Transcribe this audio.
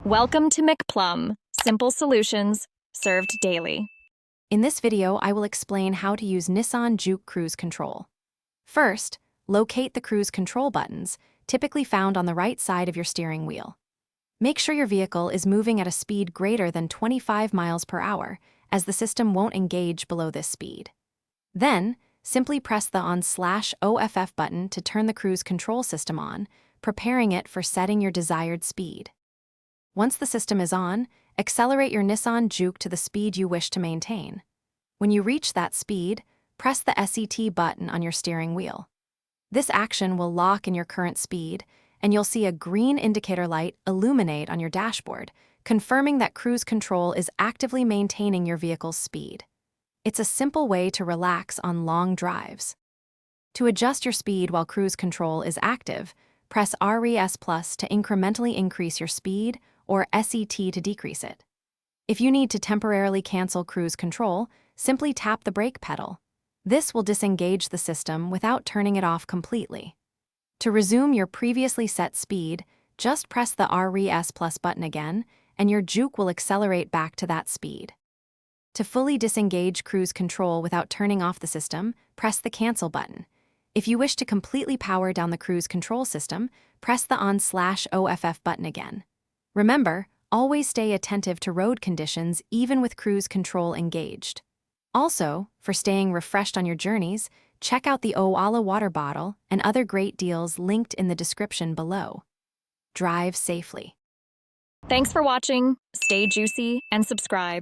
Welcome to McPlum, simple solutions served daily. In this video, I will explain how to use Nissan Juke cruise control. First, locate the cruise control buttons, typically found on the right side of your steering wheel. Make sure your vehicle is moving at a speed greater than 25 miles per hour, as the system won't engage below this speed. Then, simply press the on/OFF button to turn the cruise control system on, preparing it for setting your desired speed. Once the system is on, accelerate your Nissan Juke to the speed you wish to maintain. When you reach that speed, press the SET button on your steering wheel. This action will lock in your current speed, and you'll see a green indicator light illuminate on your dashboard, confirming that cruise control is actively maintaining your vehicle's speed. It's a simple way to relax on long drives. To adjust your speed while cruise control is active, press RES Plus to incrementally increase your speed or SET to decrease it. If you need to temporarily cancel cruise control, simply tap the brake pedal. This will disengage the system without turning it off completely. To resume your previously set speed, just press the RES Plus button again, and your Juke will accelerate back to that speed. To fully disengage cruise control without turning off the system, press the Cancel button. If you wish to completely power down the cruise control system, press the on/OFF button again. Remember, always stay attentive to road conditions even with cruise control engaged. Also, for staying refreshed on your journeys, check out the Owala water bottle and other great deals linked in the description below. Drive safely. Thanks for watching. Stay juicy and subscribe.